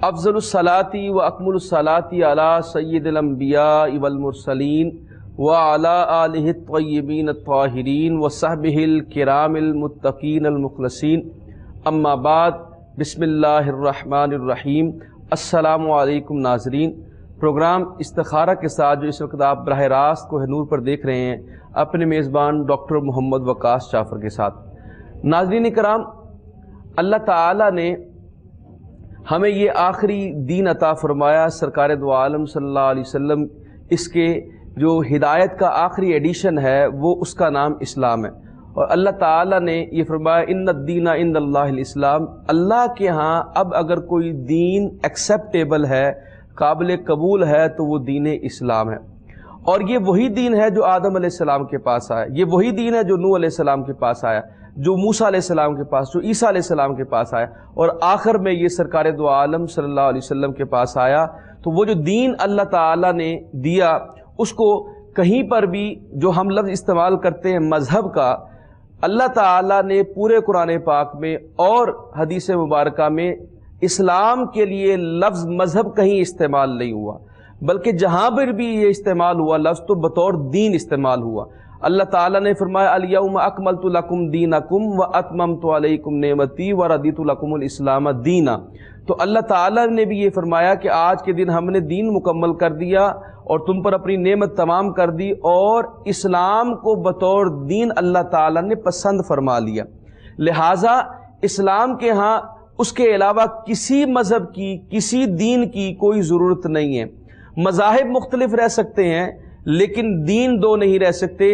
افضل الصلاۃ و اکمل الصلاۃ علی سید الانبیاء والمرسلین وعلی آلہ الطیبین الطاہرین وصحبہ الکرام المتقین المخلصین، اما بعد، بسم اللہ الرحمن الرحیم۔ السلام علیکم ناظرین، پروگرام استخارہ کے ساتھ جو اس وقت آپ براہ راست کوہ نور پر دیکھ رہے ہیں، اپنے میزبان ڈاکٹر محمد وقاص جعفر کے ساتھ۔ ناظرین کرام، اللہ تعالیٰ نے ہمیں یہ آخری دین عطا فرمایا، سرکار دو عالم صلی اللہ علیہ وسلم، اس کے جو ہدایت کا آخری ایڈیشن ہے وہ اس کا نام اسلام ہے، اور اللہ تعالیٰ نے یہ فرمایا ان الدین عند اللہ الاسلام، اللہ کے ہاں اب اگر کوئی دین ایکسیپٹیبل ہے، قابل قبول ہے، تو وہ دین اسلام ہے۔ اور یہ وہی دین ہے جو آدم علیہ السلام کے پاس آیا، یہ وہی دین ہے جو نوح علیہ السلام کے پاس آیا، جو موسیٰ علیہ السلام کے پاس، جو عیسیٰ علیہ السلام کے پاس آیا، اور آخر میں یہ سرکار دو عالم صلی اللہ علیہ وسلم کے پاس آیا۔ تو وہ جو دین اللہ تعالیٰ نے دیا، اس کو کہیں پر بھی جو ہم لفظ استعمال کرتے ہیں مذہب کا، اللہ تعالیٰ نے پورے قرآن پاک میں اور حدیث مبارکہ میں اسلام کے لیے لفظ مذہب کہیں استعمال نہیں ہوا، بلکہ جہاں پر بھی یہ استعمال ہوا لفظ تو بطور دین استعمال ہوا۔ اللہ تعالیٰ نے فرمایا الیوم اکملت لکم دینکم واتممت علیکم نعمتی ورضیت لکم الاسلام دینا۔ تو اللہ تعالیٰ نے بھی یہ فرمایا کہ آج کے دن ہم نے دین مکمل کر دیا اور تم پر اپنی نعمت تمام کر دی، اور اسلام کو بطور دین اللہ تعالیٰ نے پسند فرما لیا۔ لہٰذا اسلام کے ہاں اس کے علاوہ کسی مذہب کی، کسی دین کی کوئی ضرورت نہیں ہے۔ مذاہب مختلف رہ سکتے ہیں لیکن دین دو نہیں رہ سکتے،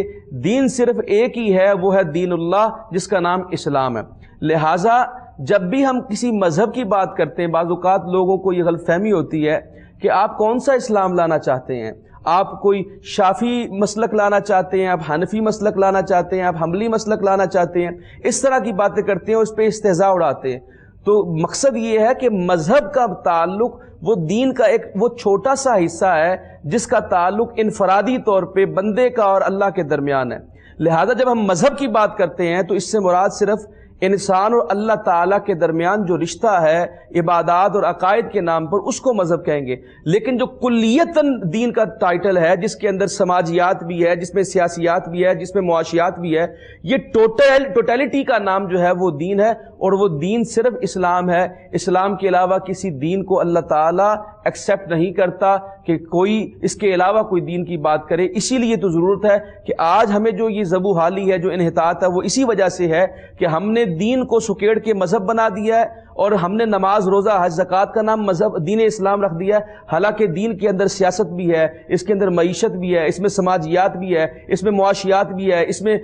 دین صرف ایک ہی ہے، وہ ہے دین اللہ، جس کا نام اسلام ہے۔ لہٰذا جب بھی ہم کسی مذہب کی بات کرتے ہیں، بعض اوقات لوگوں کو یہ غلط فہمی ہوتی ہے کہ آپ کون سا اسلام لانا چاہتے ہیں، آپ کوئی شافی مسلک لانا چاہتے ہیں، آپ حنفی مسلک لانا چاہتے ہیں، آپ حنبلی مسلک لانا چاہتے ہیں، اس طرح کی باتیں کرتے ہیں اور اس پہ استہزاء اڑاتے ہیں۔ تو مقصد یہ ہے کہ مذہب کا تعلق وہ دین کا ایک وہ چھوٹا سا حصہ ہے جس کا تعلق انفرادی طور پہ بندے کا اور اللہ کے درمیان ہے۔ لہذا جب ہم مذہب کی بات کرتے ہیں تو اس سے مراد صرف انسان اور اللہ تعالیٰ کے درمیان جو رشتہ ہے عبادات اور عقائد کے نام پر، اس کو مذہب کہیں گے۔ لیکن جو کلیتاً دین کا ٹائٹل ہے، جس کے اندر سماجیات بھی ہے، جس میں سیاسیات بھی ہے، جس میں معاشیات بھی ہے، یہ ٹوٹیلٹی کا نام جو ہے وہ دین ہے، اور وہ دین صرف اسلام ہے۔ اسلام کے علاوہ کسی دین کو اللہ تعالیٰ ایکسیپٹ نہیں کرتا کہ کوئی اس کے علاوہ کوئی دین کی بات کرے۔ اسی لیے تو ضرورت ہے کہ آج ہمیں جو یہ ذبح حالی ہے، جو انحطاط ہے، وہ اسی وجہ سے ہے کہ ہم نے دین کو سکیڑ کے مذہب بنا دیا ہے، اور ہم نے نماز، روزہ، حج، زکوٰۃ کا نام مذہب دین اسلام رکھ دیا ہے، حالانکہ دین کے اندر سیاست بھی ہے، اس کے اندر معیشت بھی ہے، اس میں سماجیات بھی ہے، اس میں معاشیات بھی ہے، اس میں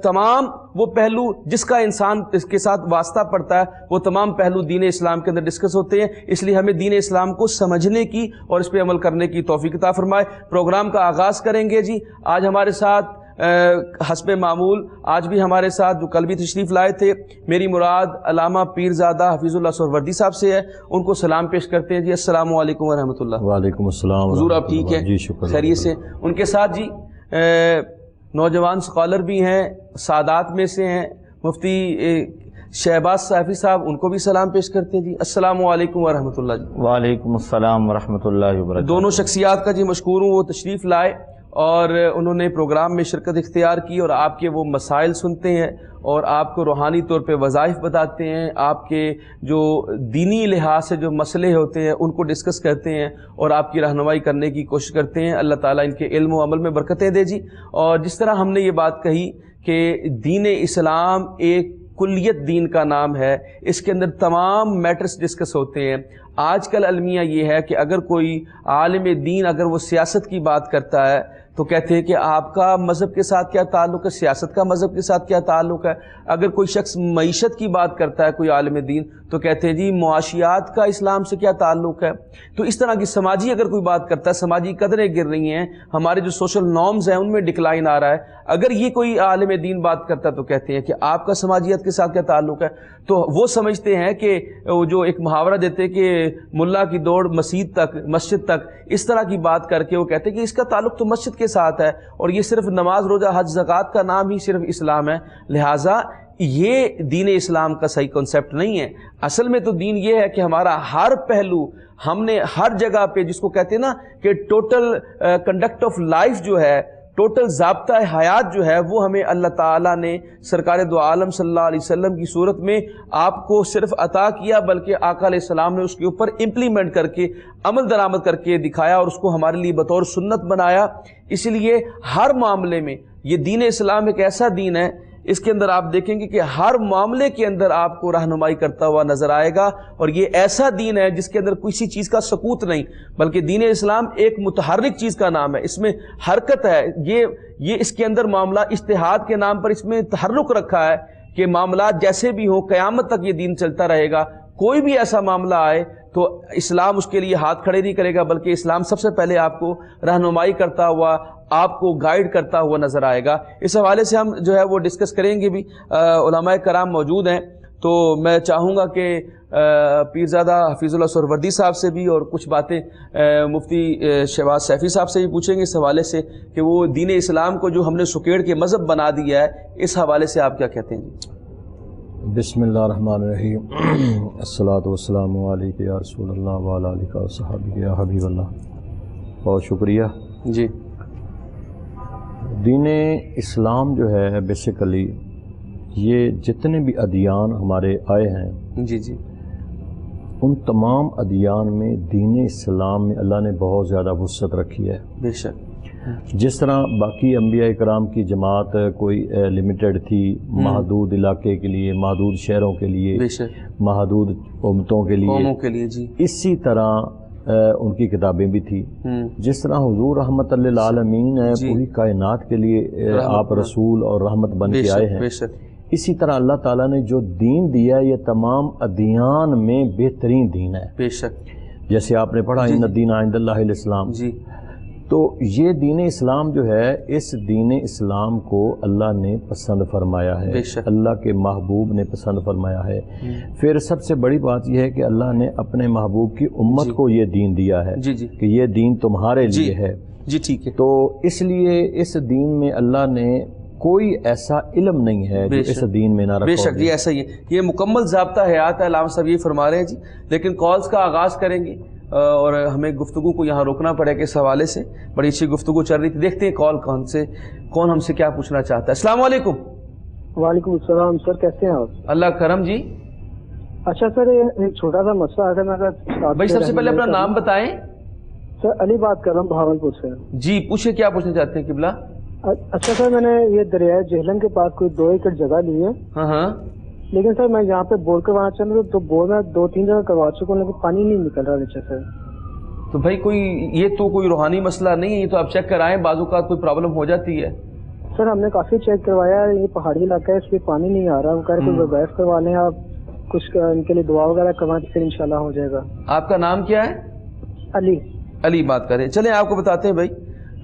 تمام وہ پہلو جس کا انسان اس کے ساتھ واسطہ پڑتا ہے، وہ تمام پہلو دین اسلام کے اندر ڈسکس ہوتے ہیں۔ اس لیے ہمیں دین اسلام کو سمجھنے کی اور اس پہ عمل کرنے کی توفیق عطا فرمائے۔ پروگرام کا آغاز کریں گے جی۔ آج ہمارے ساتھ حسب معمول آج بھی ہمارے ساتھ جو کل بھی تشریف لائے تھے، میری مراد علامہ پیرزادہ حفیظ اللہ سہروردی صاحب سے ہے، ان کو سلام پیش کرتے ہیں جی۔ السلام علیکم ورحمۃ اللہ۔ وعلیکم السلام۔ حضور آپ ٹھیک ہیں؟ جی شکر، خیریت سے؟ ان کے ساتھ جی نوجوان اسکالر بھی ہیں، سادات میں سے ہیں، مفتی شہباز صافی صاحب، ان کو بھی سلام پیش کرتے ہیں جی۔ السلام علیکم ورحمۃ اللہ جی۔ وعلیکم السلام ورحمۃ اللہ وبرکاتہ۔ دونوں شخصیات کا جی مشکور ہوں، وہ تشریف لائے اور انہوں نے پروگرام میں شرکت اختیار کی، اور آپ کے وہ مسائل سنتے ہیں اور آپ کو روحانی طور پہ وظائف بتاتے ہیں، آپ کے جو دینی لحاظ سے جو مسئلے ہوتے ہیں ان کو ڈسکس کرتے ہیں اور آپ کی رہنمائی کرنے کی کوشش کرتے ہیں۔ اللہ تعالیٰ ان کے علم و عمل میں برکتیں دے جی۔ اور جس طرح ہم نے یہ بات کہی کہ دین اسلام ایک کلیت دین کا نام ہے، اس کے اندر تمام میٹرز ڈسکس ہوتے ہیں۔ آج کل المیہ یہ ہے کہ اگر کوئی عالم دین اگر وہ سیاست کی بات کرتا ہے تو کہتے ہیں کہ آپ کا مذہب کے ساتھ کیا تعلق ہے، سیاست کا مذہب کے ساتھ کیا تعلق ہے۔ اگر کوئی شخص معیشت کی بات کرتا ہے، کوئی عالم دین، تو کہتے ہیں جی معاشیات کا اسلام سے کیا تعلق ہے۔ تو اس طرح کی سماجی اگر کوئی بات کرتا ہے، سماجی قدریں گر رہی ہیں، ہمارے جو سوشل نارمز ہیں ان میں ڈکلائن آ رہا ہے، اگر یہ کوئی عالم دین بات کرتا ہے تو کہتے ہیں کہ آپ کا سماجیت کے ساتھ کیا تعلق ہے۔ تو وہ سمجھتے ہیں کہ وہ جو ایک محاورہ دیتے ہیں کہ ملا کی دوڑ مسجد تک، اس طرح کی بات کر کے وہ کہتے ہیں کہ اس کا تعلق تو مسجد کے ساتھ ہے، اور یہ صرف نماز، روزہ، حج، زکوٰۃ کا نام ہی صرف اسلام ہے۔ لہٰذا یہ دین اسلام کا صحیح کنسیپٹ نہیں ہے. اصل میں تو دین یہ ہے کہ ہمارا ہر پہلو ہم نے ہر جگہ پہ جس کو کہتے ہیں نا کہ ٹوٹل کنڈکٹ آف لائف جو ہے, ٹوٹل ضابطہ حیات جو ہے, وہ ہمیں اللہ تعالیٰ نے سرکار دو عالم صلی اللہ علیہ وسلم کی صورت میں آپ کو صرف عطا کیا, بلکہ آقا علیہ السلام نے اس کے اوپر امپلیمنٹ کر کے عمل درآمد کر کے دکھایا اور اس کو ہمارے لیے بطور سنت بنایا. اس لیے ہر معاملے میں یہ دین اسلام ایک ایسا دین ہے, اس کے اندر آپ دیکھیں گے کہ ہر معاملے کے اندر آپ کو رہنمائی کرتا ہوا نظر آئے گا. اور یہ ایسا دین ہے جس کے اندر کسی چیز کا سکوت نہیں, بلکہ دین اسلام ایک متحرک چیز کا نام ہے, اس میں حرکت ہے. یہ اس کے اندر معاملہ اجتہاد کے نام پر اس میں تحرک رکھا ہے کہ معاملات جیسے بھی ہوں قیامت تک یہ دین چلتا رہے گا. کوئی بھی ایسا معاملہ آئے تو اسلام اس کے لیے ہاتھ کھڑے نہیں کرے گا, بلکہ اسلام سب سے پہلے آپ کو رہنمائی کرتا ہوا, آپ کو گائیڈ کرتا ہوا نظر آئے گا. اس حوالے سے ہم جو ہے وہ ڈسکس کریں گے بھی. علماء کرام موجود ہیں, تو میں چاہوں گا کہ پیرزادہ حفیظ اللہ سہروردی صاحب سے بھی اور کچھ باتیں مفتی شہباز سیفی صاحب سے بھی پوچھیں گے اس حوالے سے کہ وہ دین اسلام کو جو ہم نے سکیڑ کے مذہب بنا دیا ہے, اس حوالے سے آپ کیا کہتے ہیں؟ بسم اللہ الرحمن الرحیم. الصلاۃ والسلام علیک یا رسول اللہ وعلی آلہ وصحبہ یا حبیب اللہ. بہت شکریہ. جی, دین اسلام جو ہے بیسیکلی یہ جتنے بھی ادیان ہمارے آئے ہیں, جی جی, ان تمام ادیان میں دین اسلام میں اللہ نے بہت زیادہ وسعت رکھی ہے. بے شک. جس طرح باقی انبیاء کرام کی جماعت کوئی لمیٹڈ تھی, محدود علاقے کے لیے, محدود شہروں کے لیے, بے شک, محدود امتوں کے قوموں کے لیے, جی, اسی طرح ان کی کتابیں بھی تھی. جس طرح حضور رحمت للعالمین ہے, پوری کائنات کے لیے آپ رسول اور رحمت بن کے آئے ہیں. بے شک. اسی طرح اللہ تعالیٰ نے جو دین دیا یہ تمام ادیان میں بہترین دین ہے. بے شک. جیسے آپ نے پڑھا ان الدین عند اللہ الاسلام, جی, تو یہ دین اسلام جو ہے, اس دین اسلام کو اللہ نے پسند فرمایا ہے, اللہ کے محبوب نے پسند فرمایا ہے. پھر سب سے بڑی بات یہ ہے کہ اللہ نے اپنے محبوب کی امت کو یہ دین دیا ہے, جی جی, کہ یہ دین تمہارے لیے ہے. جی ٹھیک ہے. تو اس لیے اس دین میں اللہ نے کوئی ایسا علم نہیں ہے جو اس دین میں نہ رکھا. بے شک جی, ایسا ہی ہے, یہ مکمل ضابطہ حیات ہے. علامہ صاحب یہ فرما رہے ہیں جی, لیکن کالز کا آغاز کریں گے اور ہمیں گفتگو کو یہاں روکنا پڑے گا. اس حوالے سے بڑی اچھی گفتگو چل رہی تھی. دیکھتے ہیں کون ہم سے کیا پوچھنا چاہتا ہے. السلام علیکم. وعلیکم السلام سر, کیسے ہیں آپ؟ اللہ کرم جی. اچھا سر, ایک چھوٹا سا مسئلہ ہے. میں بھائی سب سے پہلے اپنا نام بتائیں. سر علی بات کر رہا ہوں بہاولپور سے. جی پوچھیں, کیا پوچھنا چاہتے ہیں قبلہ؟ اچھا سر, میں نے یہ دریائے جہلم کے پاس کوئی 2 ایکڑ جگہ لی ہے. ہاں, لیکن سر میں یہاں پہ بور کروانا چاہ رہا ہوں, تو بور میں 2-3 جگہ کروا چکا ہوں, لیکن پانی نہیں نکل رہا نیچے سے. تو بھائی یہ تو کوئی روحانی مسئلہ نہیں ہے, یہ تو آپ چیک کرائیں, بعض اوقات کوئی پرابلم ہو جاتی ہے. سر ہم نے کافی چیک کروایا ہے, یہ پہاڑی علاقہ ہے, اس پہ پانی نہیں آ رہا. وہ کہہ رہے کوئی ویب کروا لیں آپ, کچھ ان کے لیے دعا وغیرہ کروائیں تو پھر انشاءاللہ ہو جائے گا. آپ کا نام کیا ہے؟ علی. علی بات کریں. چلیں آپ کو بتاتے ہیں بھائی,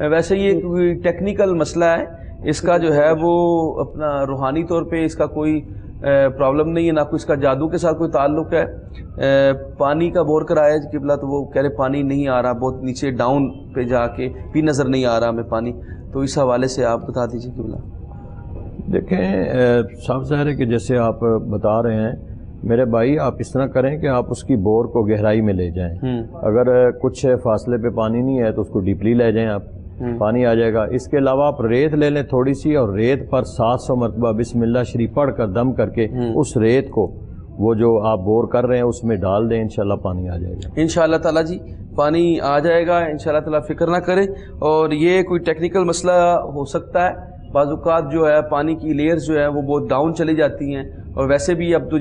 ویسے یہ کوئی ٹیکنیکل مسئلہ ہے, اس کا جو ہے وہ اپنا روحانی طور پہ اس کا کوئی پرابلم نہیں ہے, نہ کوئی اس کا جادو کے ساتھ کوئی تعلق ہے. پانی کا بور کرایا قبلہ, تو وہ کہہ رہے پانی نہیں آ رہا, بہت نیچے ڈاؤن پہ جا کے بھی نظر نہیں آ رہا ہمیں پانی. تو اس حوالے سے آپ بتا دیجیے قبلہ. دیکھیں صاف ظاہر ہے کہ جیسے آپ بتا رہے ہیں میرے بھائی, آپ اس طرح کریں کہ آپ اس کی بور کو گہرائی میں لے جائیں. اگر کچھ فاصلے پہ پانی نہیں ہے تو اس کو ڈیپلی لے جائیں, آپ پانی آ جائے گا. اس کے علاوہ آپ ریت لے لیں تھوڑی سی, اور ریت پر 700 مرتبہ بسم اللہ شریف پڑھ کر دم کر کے اس ریت کو وہ جو آپ بور کر رہے ہیں اس میں ڈال دیں, انشاءاللہ پانی آ جائے گا. انشاءاللہ تعالیٰ جی پانی آ جائے گا انشاءاللہ تعالیٰ, فکر نہ کریں. اور یہ کوئی ٹیکنیکل مسئلہ ہو سکتا ہے, بعض اوقات جو ہے پانی کی لیئرز جو ہے وہ بہت ڈاؤن چلی جاتی ہیں, اور ویسے بھی اب تو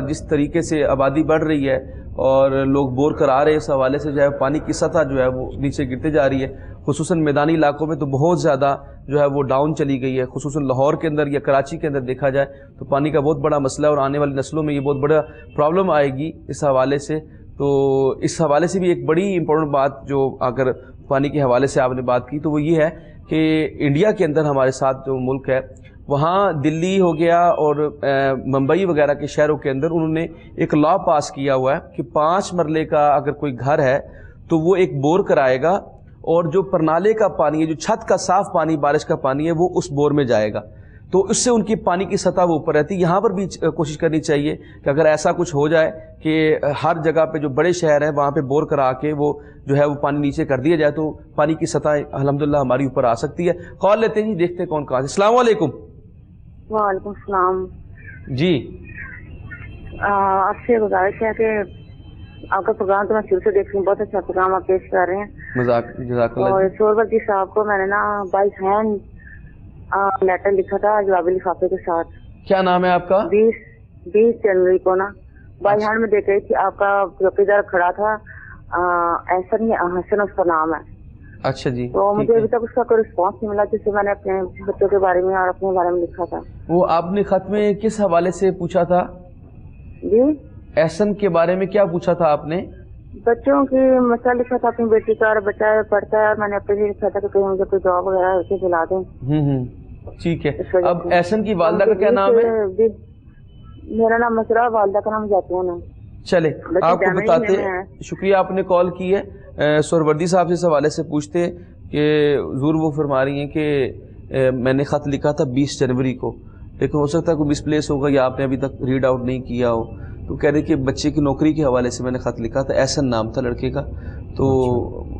جس طریقے سے آبادی بڑھ رہی ہے اور لوگ بور کرا رہے ہیں, اس حوالے سے جو ہے پانی کی سطح جو ہے وہ نیچے گرتے جا رہی ہے. خصوصاً میدانی علاقوں میں تو بہت زیادہ جو ہے وہ ڈاؤن چلی گئی ہے. خصوصاً لاہور کے اندر یا کراچی کے اندر دیکھا جائے تو پانی کا بہت بڑا مسئلہ ہے, اور آنے والی نسلوں میں یہ بہت بڑا پرابلم آئے گی اس حوالے سے. تو اس حوالے سے بھی ایک بڑی امپورٹنٹ بات جو اگر پانی کے حوالے سے آپ نے بات کی تو وہ یہ ہے کہ انڈیا کے اندر ہمارے ساتھ جو ملک ہے وہاں دلی ہو گیا اور ممبئی وغیرہ کے شہروں کے اندر انہوں نے ایک لا پاس کیا ہوا ہے کہ 5 مرلے کا اگر کوئی گھر ہے تو وہ ایک بور کرائے گا, اور جو پرنالے کا پانی ہے, جو چھت کا صاف پانی بارش کا پانی ہے, وہ اس بور میں جائے گا. تو اس سے ان کی پانی کی سطح وہ اوپر رہتی ہے. یہاں پر بھی کوشش کرنی چاہیے کہ اگر ایسا کچھ ہو جائے کہ ہر جگہ پہ جو بڑے شہر ہیں وہاں پہ بور کرا کے وہ جو ہے وہ پانی نیچے کر دیا جائے تو پانی کی سطح الحمدللہ ہماری اوپر آ سکتی ہے. کال لیتے ہیں جی, دیکھتے ہیں کون کہاں سے. السلام علیکم. وعلیکم السلام جی. آپ سے گزارش ہے کہ آپ کا پروگرام تو میں شروع سے دیکھ رہی ہوں, بہت اچھا پروگرام آپ پیش کر رہے ہیں. جزاک اللہ. اور سوربردی صاحب کو میں نے نا بائی ہینڈ لیٹر لکھا تھا جوابی لفافے کے ساتھ. کیا نام ہے آپ کا؟ 20 جنوری کو نا بائی ہینڈ میں دیکھ رہی تھی. آپ کا چوکیدار کھڑا تھا, احسن حسن اس کا نام ہے. اچھا جی. تو مجھے ابھی تک اس کا کوئی رسپانس نہیں ملا جس سے میں نے اپنے بچوں کے بارے میں اور اپنے بارے میں لکھا تھا. وہ آپ نے خط میں کس حوالے سے پوچھا تھا جی؟ احسن کے بارے میں کیا پوچھا تھا آپ نے؟ بچوں کی مسئلہ لکھا تھا اپنی بیٹی کا, اور بچہ پڑھتا ہے اور میں نے اپنے لیے لکھا تھا کہ کہیں مجھے کوئی جاب وغیرہ اسے دلا دیں. ٹھیک ہے. اب احسن کی والدہ کا کیا نام ہے؟ میرا نام مسرا, والدہ کا نام زیتون ہے. چلے آپ کو بتاتے ہیں. شکریہ آپ نے کال کی ہے. سہروردی صاحب سے اس حوالے سے پوچھتے کہ حضور وہ فرما رہی ہیں کہ میں نے خط لکھا تھا 20 جنوری کو, لیکن ہو سکتا ہے کوئی مس پلیس ہوگا یا آپ نے ابھی تک ریڈ آؤٹ نہیں کیا ہو. تو کہہ رہے کہ بچے کی نوکری کے حوالے سے میں نے خط لکھا تھا, احسن نام تھا لڑکے کا. تو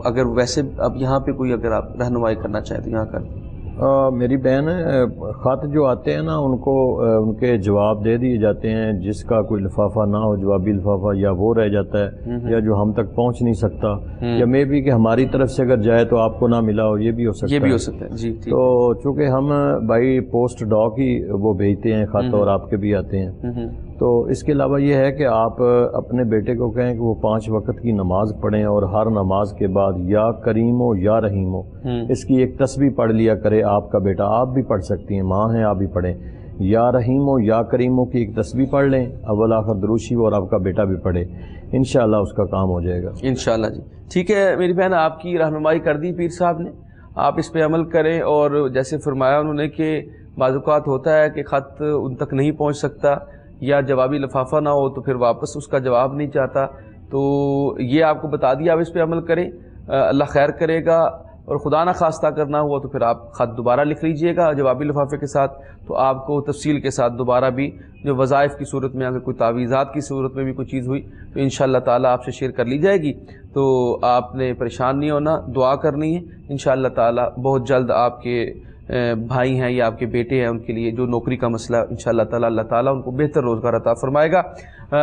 اگر ویسے اب یہاں پہ کوئی اگر آپ رہنمائی کرنا چاہیں تو یہاں کر دیں. میری بہن خط جو آتے ہیں نا ان کو ان کے جواب دے دیے جاتے ہیں. جس کا کوئی لفافہ نہ ہو, جوابی لفافہ, یا وہ رہ جاتا ہے یا جو ہم تک پہنچ نہیں سکتا, یا مے بھی کہ ہماری طرف سے اگر جائے تو آپ کو نہ ملا ہو, یہ بھی ہو سکتا ہے. جی. تو چونکہ ہم بائی پوسٹ ڈاک ہی وہ بھیجتے ہیں خط, اور آپ کے بھی آتے ہیں. تو اس کے علاوہ یہ ہے کہ آپ اپنے بیٹے کو کہیں کہ وہ 5 وقت کی نماز پڑھیں, اور ہر نماز کے بعد یا کریم ہو یا رحیم ہو اس کی ایک تسبیح پڑھ لیا کرے. آپ کا بیٹا, آپ بھی پڑھ سکتی ہیں, ماں ہیں آپ بھی پڑھیں. یا رحیم ہو یا کریم ہو کی ایک تسبیح پڑھ لیں, اول آخر دروشی, اور آپ کا بیٹا بھی پڑھے, انشاءاللہ اس کا کام ہو جائے گا انشاءاللہ. جی ٹھیک ہے میری بہن, آپ کی رہنمائی کر دی پیر صاحب نے, آپ اس پہ عمل کریں. اور جیسے فرمایا انہوں نے کہ بعض اوقات ہوتا ہے کہ خط ان تک نہیں پہنچ سکتا یا جوابی لفافہ نہ ہو تو پھر واپس اس کا جواب نہیں چاہتا. تو یہ آپ کو بتا دیا, آپ اس پہ عمل کریں, اللہ خیر کرے گا. اور خدا نہ خواستہ کرنا ہوا تو پھر آپ خط دوبارہ لکھ لیجئے گا جوابی لفافے کے ساتھ, تو آپ کو تفصیل کے ساتھ دوبارہ بھی جو وظائف کی صورت میں, اگر کوئی تعویذات کی صورت میں بھی کوئی چیز ہوئی تو انشاءاللہ تعالیٰ آپ سے شیئر کر لی جائے گی. تو آپ نے پریشان نہیں ہونا, دعا کرنی ہے. انشاءاللہ تعالیٰ بہت جلد آپ کے بھائی ہیں یا آپ کے بیٹے ہیں, ان کے لیے جو نوکری کا مسئلہ انشاءاللہ تعالیٰ اللہ تعالیٰ ان کو بہتر روزگار عطا فرمائے گا.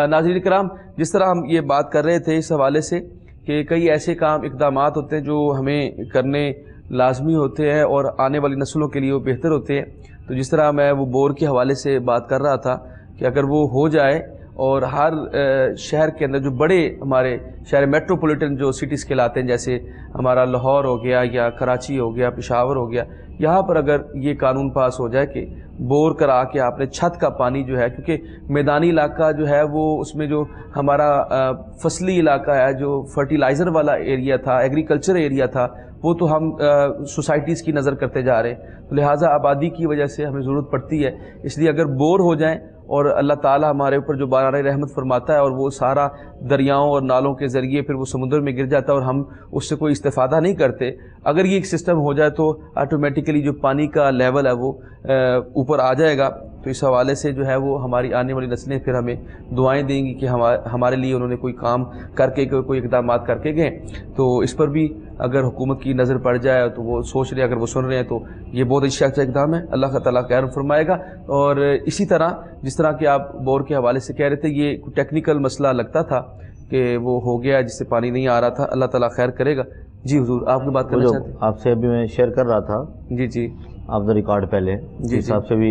ناظرین کرام, جس طرح ہم یہ بات کر رہے تھے اس حوالے سے کہ کئی ایسے کام اقدامات ہوتے ہیں جو ہمیں کرنے لازمی ہوتے ہیں اور آنے والی نسلوں کے لیے وہ بہتر ہوتے ہیں. تو جس طرح میں وہ بور کے حوالے سے بات کر رہا تھا کہ اگر وہ ہو جائے اور ہر شہر کے اندر جو بڑے ہمارے شہر میٹروپولیٹن جو سٹیز کہلاتے ہیں, جیسے ہمارا لاہور ہو گیا یا کراچی ہو گیا, پشاور ہو گیا, یہاں پر اگر یہ قانون پاس ہو جائے کہ بور کرا کے آپ نے چھت کا پانی جو ہے, کیونکہ میدانی علاقہ جو ہے وہ اس میں جو ہمارا فصلی علاقہ ہے, جو فرٹیلائزر والا ایریا تھا, ایگریکلچر ایریا تھا, وہ تو ہم سوسائٹیز کی نظر کرتے جا رہے ہیں. تو لہٰذا آبادی کی وجہ سے ہمیں ضرورت پڑتی ہے. اس لیے اگر بور ہو جائیں اور اللہ تعالیٰ ہمارے اوپر جو باران رحمت فرماتا ہے اور وہ سارا دریاؤں اور نالوں کے ذریعے پھر وہ سمندر میں گر جاتا ہے اور ہم اس سے کوئی استفادہ نہیں کرتے, اگر یہ ایک سسٹم ہو جائے تو آٹومیٹیکلی جو پانی کا لیول ہے وہ اوپر آ جائے گا. تو اس حوالے سے جو ہے وہ ہماری آنے والی نسلیں پھر ہمیں دعائیں دیں گی کہ ہمارے لیے انہوں نے کوئی کام کر کے, کوئی اقدامات کر کے گئے. تو اس پر بھی اگر حکومت کی نظر پڑ جائے تو وہ سوچ رہے ہیں, اگر وہ سن رہے ہیں تو یہ بہت اچھا اقدام ہے, اللہ تعالیٰ خیر فرمائے گا. اور اسی طرح جس طرح کہ آپ بور کے حوالے سے کہہ رہے تھے, یہ ٹیکنیکل مسئلہ لگتا تھا کہ وہ ہو گیا جس سے پانی نہیں آ رہا تھا, اللہ تعالیٰ خیر کرے گا. جی حضور آپ کی بات کرنا چاہتے ہیں؟ آپ سے ابھی میں شیئر کر رہا تھا. جی آپ دا ریکارڈ پہلے جی صاحب سے بھی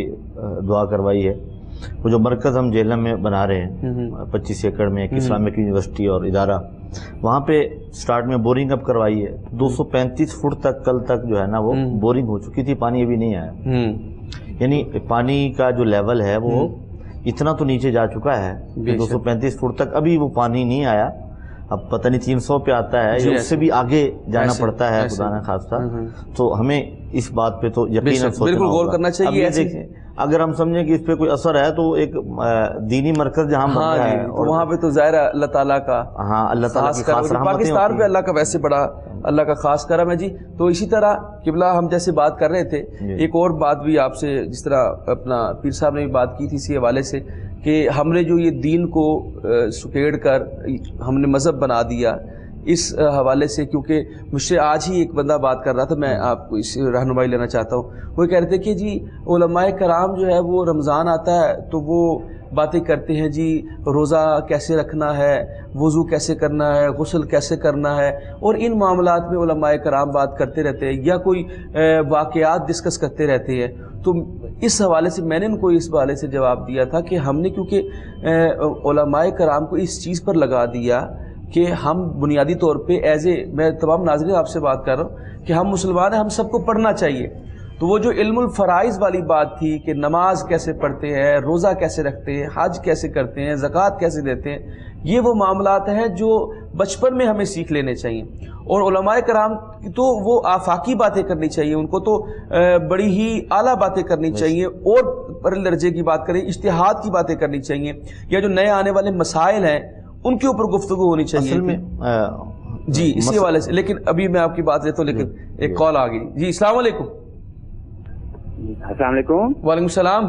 دعا کروائی ہے. وہ جو مرکز ہم جہلم میں بنا رہے ہیں 25 ایکڑ میں, ایک اسلامک یونیورسٹی اور ادارہ, وہاں پہ سٹارٹ میں بورنگ اب کروائی ہے. 235 فٹ تک کل تک جو ہے نا وہ بورنگ ہو چکی تھی, پانی ابھی نہیں آیا. یعنی پانی کا جو لیول ہے وہ اتنا تو نیچے جا چکا ہے کہ 235 فٹ تک ابھی وہ پانی نہیں آیا. اب پتہ نہیں 300 پہ آتا ہے یا اس سے بھی آگے جانا پڑتا ہے خدا نہ خواستہ. تو ہمیں اس بات پہ تو یقیناً بالکل غور کرنا چاہیے. دیکھیں اگر ہم سمجھیں کہ اس پہ کوئی اثر ہے تو ایک دینی مرکز جہاں بن رہا ہے, اور وہاں پہ تو ظاہر ہے اللہ تعالیٰ کا, اللہ تعالیٰ کی خاص رحمت پاکستان پہ اللہ کا ویسے بڑا اللہ کا خاص کرم ہے جی. تو اسی طرح قبلہ ہم جیسے بات کر رہے تھے ایک اور بات بھی آپ سے، جس طرح اپنا پیر صاحب نے بھی بات کی تھی اسی حوالے سے کہ ہم نے جو یہ دین کو سکیڑ کر ہم نے مذہب بنا دیا، اس حوالے سے کیونکہ مجھ سے آج ہی ایک بندہ بات کر رہا تھا، میں آپ کو اس رہنمائی لینا چاہتا ہوں. وہ کہہ رہے تھے کہ جی علماء کرام جو ہے وہ رمضان آتا ہے تو وہ باتیں کرتے ہیں جی روزہ کیسے رکھنا ہے، وضو کیسے کرنا ہے، غسل کیسے کرنا ہے، اور ان معاملات میں علماء کرام بات کرتے رہتے ہیں یا کوئی واقعات ڈسکس کرتے رہتے ہیں. تو اس حوالے سے میں نے ان کو اس حوالے سے جواب دیا تھا کہ ہم نے کیونکہ علماء کرام کو اس چیز پر لگا دیا کہ ہم بنیادی طور پہ میں تمام ناظرین آپ سے بات کر رہا ہوں کہ ہم مسلمان ہیں، ہم سب کو پڑھنا چاہیے. تو وہ جو علم الفرائض والی بات تھی کہ نماز کیسے پڑھتے ہیں، روزہ کیسے رکھتے ہیں، حج کیسے کرتے ہیں، زکوٰۃ کیسے دیتے ہیں، یہ وہ معاملات ہیں جو بچپن میں ہمیں سیکھ لینے چاہیے. اور علماء کرام تو وہ آفاقی باتیں کرنی چاہیے، ان کو تو بڑی ہی اعلیٰ باتیں کرنی چاہیے، اور پرلے درجے کی بات کریں اجتہاد کی باتیں کرنی چاہیے، یا جو نئے آنے والے مسائل ہیں ان کے اوپر گفتگو ہونی چاہیے. اصل میں جی اسی حوالے سے، لیکن ابھی میں آپ کی بات لیتا ہوں، لیکن ایک کال آ گئی. جی السلام علیکم. السلام علیکم. وعلیکم السلام.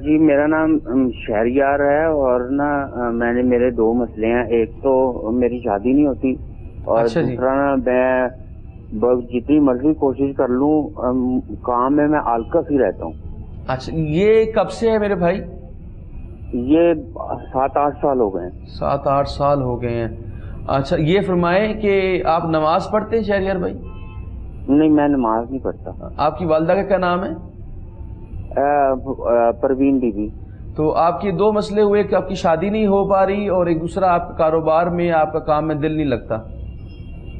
جی میرا نام شہریار ہے، اور نا میں نے میرے دو مسئلے ہیں. ایک تو میری شادی نہیں ہوتی، اور دوسرا نا میں جتنی مرضی کوشش کر لوں کام میں آلکس ہی رہتا ہوں. اچھا یہ کب سے ہے میرے بھائی؟ یہ 7-8 سال ہو گئے ہیں. 7-8 سال ہو گئے ہیں. اچھا یہ فرمائیں کہ آپ نماز پڑھتے ہیں شہریار بھائی؟ نہیں میں نماز نہیں پڑھتا. آپ کی والدہ کا کیا نام ہے؟ پروین بی بی. تو آپ کے دو مسئلے ہوئے کہ آپ کی شادی نہیں ہو پا رہی، اور ایک دوسرا آپ کا کاروبار میں، آپ کا کام میں دل نہیں لگتا.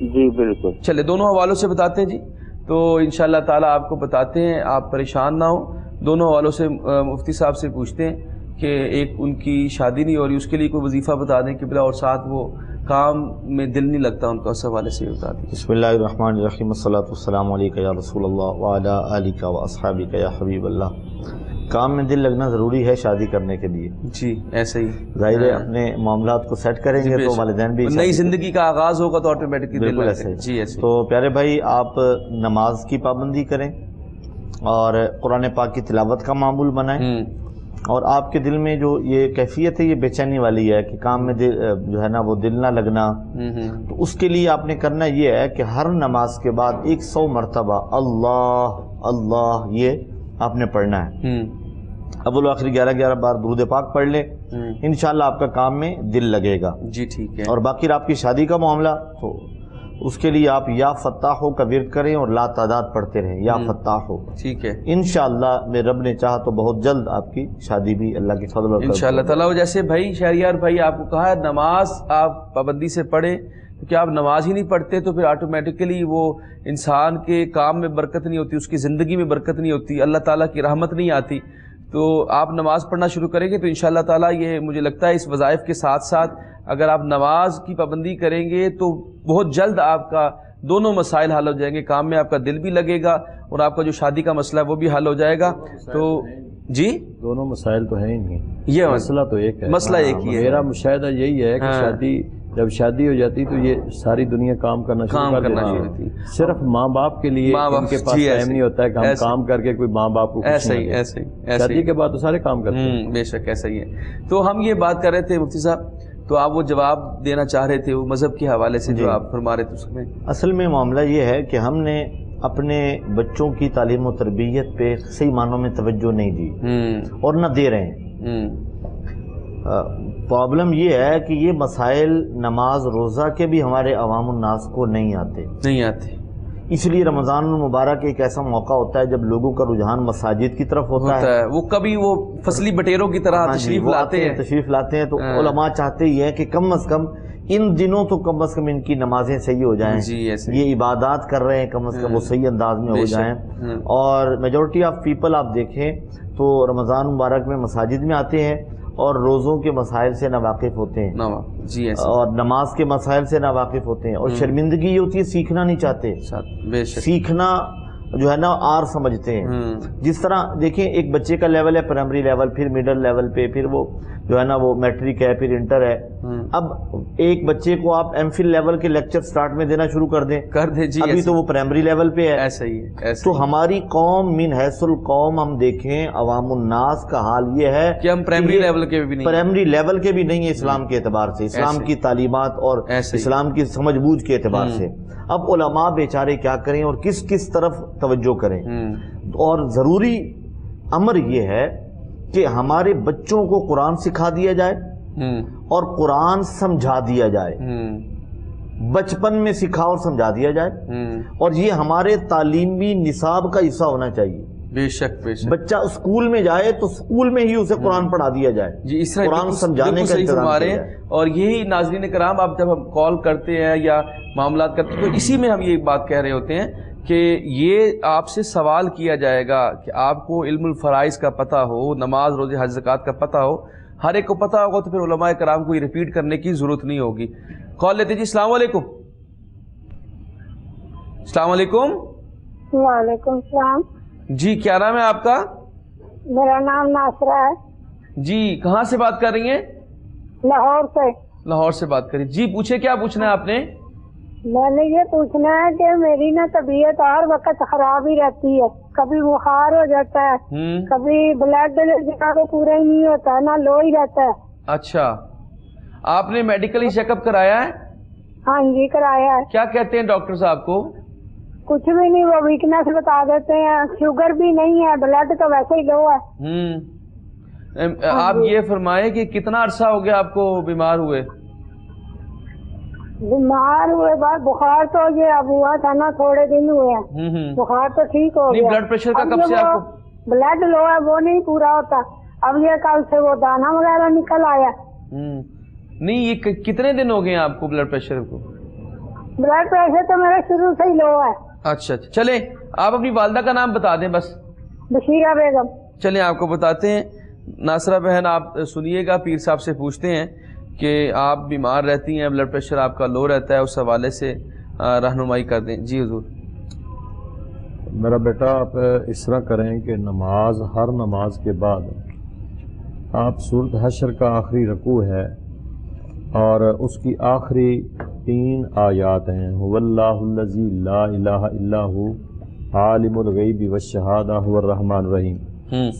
جی بالکل. چلے دونوں حوالوں سے بتاتے ہیں جی. تو انشاءاللہ تعالیٰ آپ کو بتاتے ہیں، آپ پریشان نہ ہوں. دونوں حوالوں سے مفتی صاحب سے پوچھتے ہیں کہ ایک ان کی شادی نہیں ہو رہی، اس کے لیے کوئی وظیفہ بتا دیں قبلہ، اور ساتھ وہ کام میں دل نہیں لگتا ان کا، اس حوالے سے بتا دیں. بسم اللہ الرحمن الرحیم. الصلاۃ والسلام علیک یا رسول اللہ وعلی آلک واصحابک یا حبیب اللہ. کام میں دل لگنا ضروری ہے شادی کرنے کے لیے. جی ایسے ہی ظاہر ہے اپنے معاملات کو سیٹ کریں گے تو والدین بھی نئی زندگی کا آغاز ہوگا تو آٹومیٹکلی دل لگے گا. جی ایسے. تو پیارے بھائی آپ نماز کی پابندی کریں اور قرآن پاک کی تلاوت کا معمول بنائیں، اور آپ کے دل میں جو یہ کیفیت ہے یہ بے چینی والی ہے کہ کام میں جو ہے نا وہ دل نہ لگنا، تو اس کے لیے آپ نے کرنا یہ ہے کہ ہر نماز کے بعد 100 مرتبہ اللہ اللہ یہ آپ نے پڑھنا ہے. اول و آخر 11 بار درود پاک پڑھ لیں، انشاءاللہ آپ کا کام میں دل لگے گا. جی ٹھیک ہے. اور باقی آپ کی شادی کا معاملہ تو اس کے لیے آپ یا فتاح کا ورد کریں اور لا تعداد پڑھتے رہیں، یا فتاح. ٹھیک ہے. انشاءاللہ میں رب نے چاہا تو بہت جلد آپ کی شادی بھی اللہ کے فضل اور انشاءاللہ تعالیٰ. جیسے بھائی شہریار بھائی آپ کو کہا ہے نماز آپ پابندی سے پڑھیں، کیونکہ آپ نماز ہی نہیں پڑھتے تو پھر آٹومیٹکلی وہ انسان کے کام میں برکت نہیں ہوتی، اس کی زندگی میں برکت نہیں ہوتی، اللہ تعالیٰ کی رحمت نہیں آتی. تو آپ نماز پڑھنا شروع کریں گے تو انشاءاللہ تعالیٰ یہ مجھے لگتا ہے اس وظائف کے ساتھ ساتھ اگر آپ نماز کی پابندی کریں گے تو بہت جلد آپ کا دونوں مسائل حل ہو جائیں گے. کام میں آپ کا دل بھی لگے گا، اور آپ کا جو شادی کا مسئلہ ہے وہ بھی حل ہو جائے گا. تو جی دونوں مسائل تو ہیں ہی نہیں، یہ مسئلہ تو ایک ہے. مسئلہ ایک ہی ہے. میرا مشاہدہ یہی ہے کہ جب شادی ہو جاتی تو یہ ساری دنیا کام کرنا شروع کر دیتی. صرف ماں باپ کے لیے ان کے پاس ٹائم نہیں ہوتا ہے کہ ہم کام کر کے کوئی ماں باپ کو ایسا ہی شادی کے بعد تو سارے کام کرتے ہیں. بے شک ایسا ہی ہے. تو ہم یہ بات کر رہے تھے مفتی صاحب، تو آپ وہ جواب دینا چاہ رہے تھے وہ مذہب کے حوالے سے جو آپ فرما رہے تھے اس میں. اصل میں معاملہ یہ ہے کہ ہم نے اپنے بچوں کی تعلیم و تربیت پہ صحیح معنوں میں توجہ نہیں دی اور نہ دے رہے ہیں. پرابلم یہ ہے کہ یہ مسائل نماز روزہ کے بھی ہمارے عوام الناس کو نہیں آتے. اس لیے رمضان المبارک ایک ایسا موقع ہوتا ہے جب لوگوں کا رجحان مساجد کی طرف ہوتا ہے. وہ کبھی وہ فصلی بٹیروں کی طرح تشریف لاتے ہیں. تو علماء چاہتے ہی ہیں کہ کم از کم ان دنوں تو کم از کم ان کی نمازیں صحیح ہو جائیں. یہ عبادات کر رہے ہیں کم از کم وہ صحیح انداز میں ہو جائیں. اور میجورٹی آف پیپل آپ دیکھیں تو رمضان مبارک میں مساجد میں آتے ہیں اور روزوں کے مسائل سے ناواقف ہوتے ہیں اور نماز کے مسائل سے ناواقف ہوتے ہیں. اور شرمندگی یہ ہوتی ہے سیکھنا نہیں چاہتے. سیکھنا جو ہے نا آر سمجھتے ہیں. جس طرح دیکھیں ایک بچے کا لیول ہے پرائمری لیول، پھر مڈل لیول پہ، پھر وہ جو ہے نا وہ میٹرک ہے، پھر انٹر ہے. اب ایک بچے کو آپ ایم فل لیول کے لیکچر سٹارٹ میں دینا شروع کر دیں جی، ابھی تو وہ پرائمری لیول پہ ہے. ایسا ہی ہے. تو ہماری قوم من حیث القوم ہم دیکھیں عوام الناس کا حال یہ ہے کہ ہم پرائمری لیول کے بھی نہیں، پرائمری لیول کے بھی نہیں ہے اسلام کے اعتبار سے، اسلام کی تعلیمات اور اسلام کی سمجھ بوجھ کے اعتبار سے. اب علماء بیچارے کیا کریں اور کس طرف توجہ کریں. اور ضروری امر یہ ہے کہ ہمارے بچوں کو قرآن سکھا دیا جائے اور قرآن سمجھا دیا جائے، بچپن میں سکھا اور سمجھا دیا جائے، اور یہ ہمارے تعلیمی نصاب کا حصہ ہونا چاہیے. بے شک بے شک. بچہ اسکول میں جائے تو اسکول میں ہی اسے قرآن پڑھا دیا جائے. جی، اس طرح قرآن سمجھانے کا انتظام کیا جائے. اور یہی ناظرین کرام، آپ جب ہم کال کرتے ہیں یا معاملات کرتے ہیں تو اسی میں ہم یہ بات کہہ رہے ہوتے ہیں کہ یہ آپ سے سوال کیا جائے گا کہ آپ کو علم الفرائض کا پتہ ہو، نماز روزے حج زکوٰۃ کا پتہ ہو، ہر ایک کو پتہ ہوگا تو پھر علماء کرام کو یہ ریپیٹ کرنے کی ضرورت نہیں ہوگی. کال لیتے جی. السلام علیکم. السلام علیکم. وعلیکم السلام. جی، کیا نام ہے آپ کا؟ میرا نام ناصرہ ہے. جی، کہاں سے بات کر رہی ہیں؟ لاہور سے. لاہور سے بات کری. جی پوچھے، کیا پوچھنا ہے آپ نے؟ میں نے یہ پوچھنا ہے کہ میری نا طبیعت ہر وقت خراب ہی رہتی ہے، کبھی بخار ہو جاتا ہے، کبھی بلڈ کو پورا ہی نہیں ہوتا ہے، نہ لو ہی رہتا ہے. اچھا، آپ نے میڈیکلی چیک اپ کرایا ہے؟ ہاں جی کرایا ہے. کیا کہتے ہیں ڈاکٹر صاحب کو؟ کچھ بھی نہیں، وہ ویکنیس بتا دیتے ہیں. شوگر بھی نہیں ہے، بلڈ تو ویسے ہی لو ہے. آپ یہ فرمائیں کہ کتنا عرصہ ہو گیا آپ کو بیمار ہوئے؟ بیمار ہوئے بعد بخار تو یہ اب ہوا تھا نا، تھوڑے دن ہوئے ہیں. بخار تو ٹھیک ہو گیا. بلڈ پریشر کا کب سے آپ کو؟ بلڈ لو ہے وہ نہیں پورا ہوتا. اب یہ کل سے وہ دانہ وغیرہ نکل آیا. نہیں، یہ کتنے دن ہو گئے ہیں آپ کو بلڈ پریشر کو؟ بلڈ پریشر تو میرا شروع سے ہی لو ہے. اچھا، چلیں آپ اپنی والدہ کا نام بتا دیں بس. بشیرہ بیگم. چلیں آپ کو بتاتے ہیں. ناصرہ بہن، آپ سنیے گا، پیر صاحب سے پوچھتے ہیں کہ آپ بیمار رہتی ہیں، بلڈ پریشر آپ کا لو رہتا ہے، اس حوالے سے رہنمائی کر دیں. جی حضور. میرا بیٹا، آپ اس طرح کریں کہ نماز، ہر نماز کے بعد آپ سورۃ حشر کا آخری رکوع ہے اور اس کی آخری 3 آیات ہیں. هو اللہ الذی لا الہ الا هو عالم الغیب والشہادہ هو الرحمن الرحیم.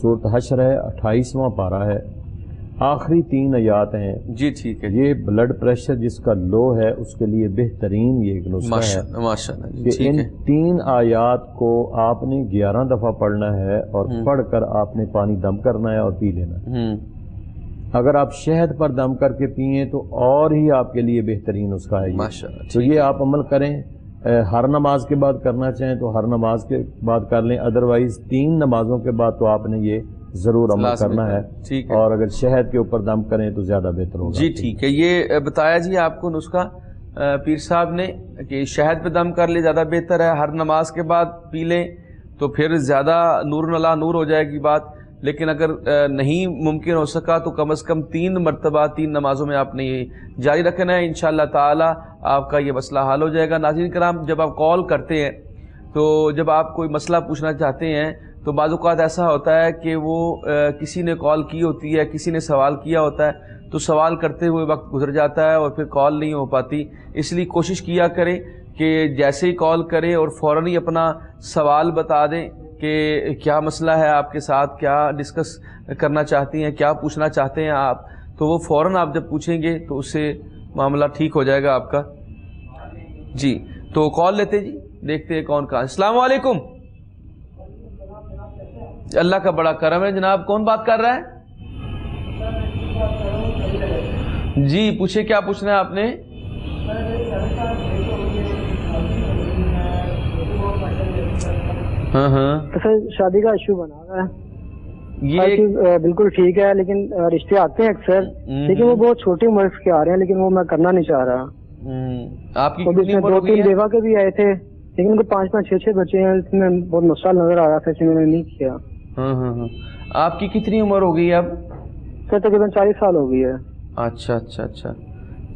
سورۃ حشر ہے، 28واں پارہ ہے، آخری 3 آیات ہیں. جی ٹھیک ہے. یہ بلڈ پریشر جس کا لو ہے اس کے لیے بہترین یہ ایک نسخہ ہے ماشاءاللہ کہ ان 3 آیات کو آپ نے 11 دفعہ پڑھنا ہے اور پڑھ کر آپ نے پانی دم کرنا ہے اور پی لینا ہے. اگر آپ شہد پر دم کر کے پئیں تو اور ہی آپ کے لیے بہترین نسخہ ہے یہ. تو یہ آپ عمل کریں. ہر نماز کے بعد کرنا چاہیں تو ہر نماز کے بعد کر لیں، ادروائز 3 نمازوں کے بعد تو آپ نے یہ ضرور عمل کرنا ہے. اور اگر شہد کے اوپر دم کریں تو زیادہ بہتر ہوگا. جی ٹھیک ہے. یہ بتایا جی آپ کو نسخہ پیر صاحب نے کہ شہد پہ دم کر لیں زیادہ بہتر ہے، ہر نماز کے بعد پی لیں تو پھر زیادہ نور نلا نور ہو جائے گی بات. لیکن اگر نہیں ممکن ہو سکا تو کم از کم 3 مرتبہ 3 نمازوں میں آپ نے یہ جاری رکھنا ہے. انشاءاللہ تعالی آپ کا یہ مسئلہ حل ہو جائے گا. ناظرین کرام، جب آپ کال کرتے ہیں تو جب آپ کوئی مسئلہ پوچھنا چاہتے ہیں تو بعض اوقات ایسا ہوتا ہے کہ وہ کسی نے کال کی ہوتی ہے، کسی نے سوال کیا ہوتا ہے تو سوال کرتے ہوئے وقت گزر جاتا ہے اور پھر کال نہیں ہو پاتی. اس لیے کوشش کیا کریں کہ جیسے ہی کال کریں اور فوراً ہی اپنا سوال بتا دیں کہ کیا مسئلہ ہے آپ کے ساتھ، کیا ڈسکس کرنا چاہتی ہیں، کیا پوچھنا چاہتے ہیں آپ، تو وہ فوراً آپ جب پوچھیں گے تو اس سے معاملہ ٹھیک ہو جائے گا آپ کا. جی تو کال لیتے جی، دیکھتے ہیں کون کہاں. السلام علیکم. اللہ کا بڑا کرم ہے جناب. کون بات کر رہا ہے؟ جی پوچھے، کیا پوچھنا ہے آپ نے؟ سر شادی کا ایشو بنا ہوا ہے. یہ بالکل ٹھیک ہے لیکن رشتے آتے ہیں اکثر، لیکن وہ بہت چھوٹی عمر کے آ رہے ہیں، لیکن وہ میں کرنا نہیں چاہ رہا. آپ کی کتنی عمر ہو گئی ہے؟ 2-3 بیوہ کے بھی آئے تھے لیکن ان کو 5-6 بچے ہیں. اس میں بہت مسئلہ نظر آ رہا تھا، اس میں نے نہیں کیا. آپ کی کتنی عمر ہو گئی ہے اب؟ سر تقریباً 40 سال ہو گئی ہے. اچھا اچھا اچھا.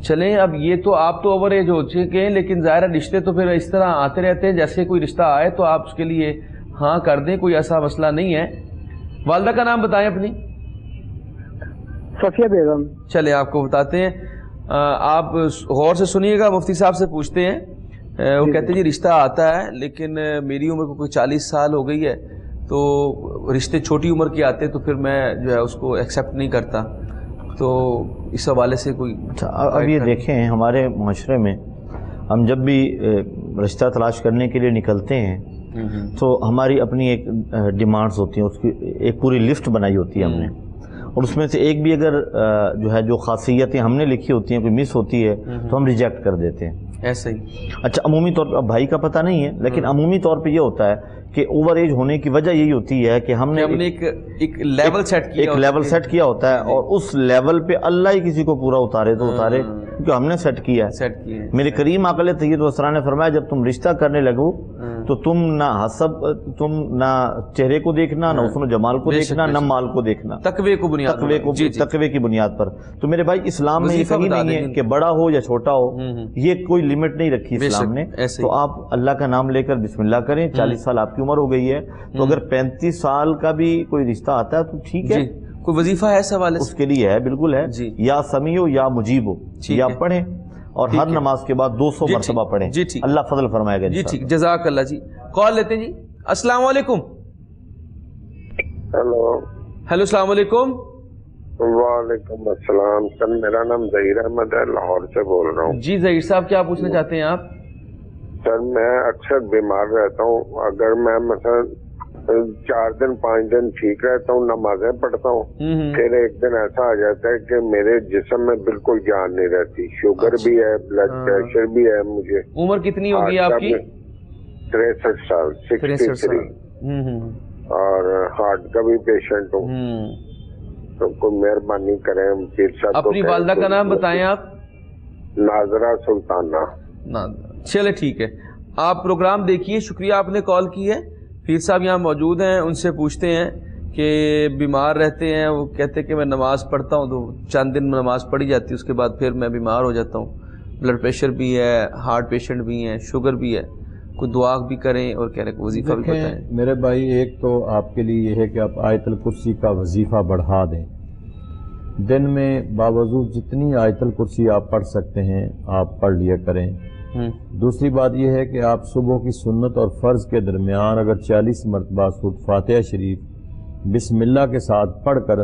چلیں، اب یہ تو آپ تو اوور ایج ہو چکے ہیں، لیکن ظاہر رشتے تو پھر اس طرح آتے رہتے ہیں. جیسے کوئی رشتہ آئے تو آپ اس کے لیے ہاں کر دیں، کوئی ایسا مسئلہ نہیں ہے. والدہ کا نام بتائیں اپنی. صفیہ بیگم. چلیں آپ کو بتاتے ہیں. آپ غور سے سنیے گا، مفتی صاحب سے پوچھتے ہیں. وہ کہتے ہیں جی رشتہ آتا ہے لیکن میری عمر کو کوئی 40 سال ہو گئی ہے، تو رشتے چھوٹی عمر کے آتے تو پھر میں جو ہے اس کو ایکسیپٹ نہیں کرتا. تو اس حوالے سے کوئی اب یہ دیکھیں ہمارے معاشرے میں ہم جب بھی رشتہ تلاش کرنے کے لیے نکلتے ہیں تو ہماری اپنی ایک ڈیمانڈز ہوتی ہیں، اس کی ایک پوری لسٹ بنائی ہوتی ہے ہم نے، اور اس میں سے ایک بھی اگر جو خاصیتیں ہم نے لکھی ہوتی ہیں کوئی مس ہوتی ہے تو ہم ریجیکٹ کر دیتے ہیں. ایسا ہی. اچھا عمومی طور پر اب بھائی کا پتہ نہیں ہے لیکن عمومی طور پہ یہ ہوتا ہے کہ اوور ایج ہونے کی وجہ یہی ہوتی ہے کہ ہم نے ایک لیول سیٹ کیا ہوتا ہے، اور اس لیول پہ اللہ ہی کسی کو پورا اتارے تو اتارے کیونکہ ہم نے سیٹ کیا ہے. میرے کریم آقا سید والسلام نے فرمایا جب تم رشتہ کرنے لگو تو تم نہ حسب، تم نہ چہرے کو دیکھنا، نہ حسن و جمال کو دیکھنا، نہ مال کو دیکھنا، تقوی کی بنیاد پر. تو میرے بھائی اسلام میں یہ کہیں نہیں ہے کہ بڑا ہو یا چھوٹا ہو، یہ کوئی لمٹ نہیں رکھی اسلام نے. تو آپ اللہ کا نام لے کر بسم اللہ کریں. 40 سال آپ کی عمر ہو گئی ہے تو اگر 35 سال کا بھی کوئی رشتہ آتا ہے تو ٹھیک ہے. کوئی وظیفہ ہے اس حوالے سے؟ اس کے لیے ہے، بالکل ہے. یا سمیع ہو یا مجیب ہو، یا پڑھیں اور ہر نماز کے بعد 200 مرتبہ پڑھیں. اللہ فضل فرمائے گا. جی ٹھیک، جزاک اللہ. جی کال لیتے ہیں جی. السلام علیکم. ہیلو السلام علیکم. وعلیکم السلام. سر میرا نام ظہیر احمد ہے، لاہور سے بول رہا ہوں. جی ظہیر صاحب کیا پوچھنا چاہتے ہیں آپ؟ سر میں اکثر بیمار رہتا ہوں، اگر میں مثلا 4 دن 5 دن ٹھیک رہتا ہوں، نمازیں پڑھتا ہوں، پھر ایک دن ایسا آ جاتا ہے کہ میرے جسم میں بالکل جان نہیں رہتی. شوگر بھی ہے، بلڈ پریشر بھی ہے. مجھے عمر کتنی ہوگی آپ کی؟ 63 سال 63 اور ہارٹ کا بھی پیشنٹ ہوں. تو کوئی مہربانی کریں پیر صاحب. اپنی والدہ کا نام بتائیں آپ. ناظرہ سلطانہ. چلے ٹھیک ہے، آپ پروگرام دیکھیے. شکریہ آپ نے کال کی ہے. پیر صاحب یہاں موجود ہیں، ان سے پوچھتے ہیں کہ بیمار رہتے ہیں. وہ کہتے ہیں کہ میں نماز پڑھتا ہوں تو چند دن میں نماز پڑھی جاتی ہے، اس کے بعد پھر میں بیمار ہو جاتا ہوں. بلڈ پریشر بھی ہے، ہارٹ پیشنٹ بھی ہیں، شوگر بھی ہے. کوئی دعا بھی کریں اور کہہ رہے ہیں وظیفہ بھی بتائیں. میرے بھائی ایک تو آپ کے لیے یہ ہے کہ آپ آیت الکرسی کا وظیفہ بڑھا دیں. دن میں باوضو جتنی آیت الکرسی آپ پڑھ سکتے ہیں آپ پڑھ لیا کریں. دوسری بات یہ ہے کہ آپ صبح کی سنت اور فرض کے درمیان اگر 40 مرتبہ سورۃ فاتحہ شریف بسم اللہ کے ساتھ پڑھ کر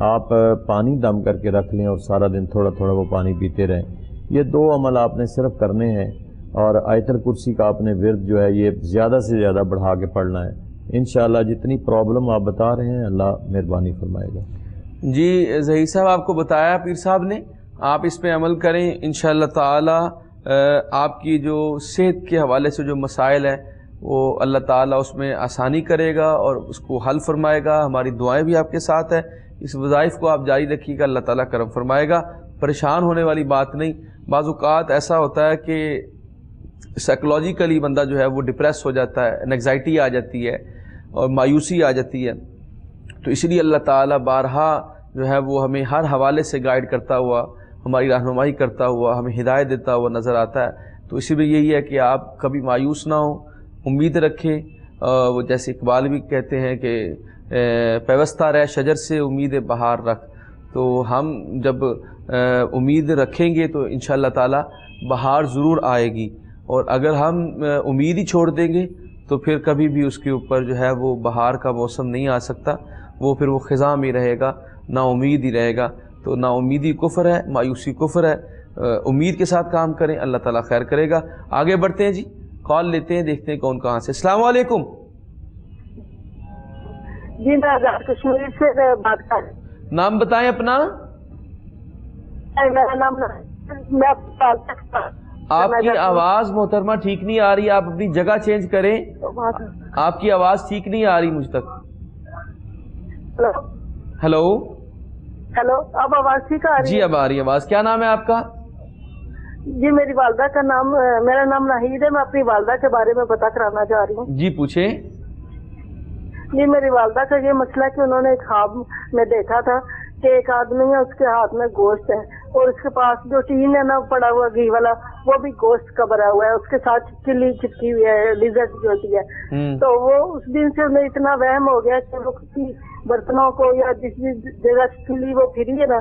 آپ پانی دم کر کے رکھ لیں اور سارا دن تھوڑا تھوڑا وہ پانی پیتے رہیں. یہ 2 عمل آپ نے صرف کرنے ہیں، اور آیت الکرسی کا آپ نے ورد جو ہے یہ زیادہ سے زیادہ بڑھا کے پڑھنا ہے. انشاءاللہ جتنی پرابلم آپ بتا رہے ہیں اللہ مہربانی فرمائے گا. جی ظہیر صاحب آپ کو بتایا پیر صاحب نے، آپ اس پہ عمل کریں انشاءاللہ تعالی. آپ کی جو صحت کے حوالے سے جو مسائل ہیں وہ اللہ تعالیٰ اس میں آسانی کرے گا اور اس کو حل فرمائے گا. ہماری دعائیں بھی آپ کے ساتھ ہیں. اس وظائف کو آپ جاری رکھیے گا، اللہ تعالیٰ کرم فرمائے گا. پریشان ہونے والی بات نہیں. بعض اوقات ایسا ہوتا ہے کہ سائیکولوجیکلی بندہ جو ہے وہ ڈپریس ہو جاتا ہے، انگزائٹی آ جاتی ہے اور مایوسی آ جاتی ہے. تو اس لیے اللہ تعالیٰ بارہا جو ہے وہ ہمیں ہر حوالے سے گائیڈ کرتا ہوا، ہماری رہنمائی کرتا ہوا، ہمیں ہدایت دیتا ہوا نظر آتا ہے. تو اسی لیے یہی ہے کہ آپ کبھی مایوس نہ ہوں، امید رکھیں. وہ جیسے اقبال بھی کہتے ہیں کہ پیوستہ رہ شجر سے امید بہار رکھ. تو ہم جب امید رکھیں گے تو انشاءاللہ تعالی بہار ضرور آئے گی، اور اگر ہم امید ہی چھوڑ دیں گے تو پھر کبھی بھی اس کے اوپر جو ہے وہ بہار کا موسم نہیں آ سکتا. وہ پھر وہ خزاں میں رہے گا، نا امید ہی رہے گا. تو نا امیدی کفر ہے، مایوسی کفر ہے. امید کے ساتھ کام کریں، اللہ تعالیٰ خیر کرے گا. آگے بڑھتے ہیں جی، کال لیتے ہیں، دیکھتے ہیں کون کہاں سے. السلام علیکم. جی میں آزاد کشمیر سے بات کر رہی ہوں. نام بتائیں اپنا. میرا نام آپ کی آواز محترمہ ٹھیک نہیں آ رہی، آپ اپنی جگہ چینج کریں. آپ کی آواز ٹھیک نہیں آ رہی مجھ تک. ہلو ہلو، اب آواز ٹھیک آ رہی ہے؟ جی اب آ رہی ہے آواز. کیا نام ہے آپ کا؟ جی میری والدہ کا نام، میرا نام ناہید ہے. میں اپنی والدہ کے بارے میں پتہ کرانا چاہ رہی ہوں. جی پوچھیں. جی میری والدہ کا یہ مسئلہ ہے کہ انہوں نے ایک خواب میں دیکھا تھا کہ ایک آدمی ہے، اس کے ہاتھ میں گوشت ہے اور اس کے پاس جو ٹین ہے نا پڑا ہوا گھی والا، وہ بھی گوشت کا بھرا ہوا ہے. اس کے ساتھ چلی چپکی ہوئی ہے، لیزرڈ جو ہوتی ہے. تو وہ اس دن سے انہیں اتنا وہم ہو گیا کہ وہ کسی برتنوں کو یا جس بھی جگہ چلی وہ پھری ہے نا،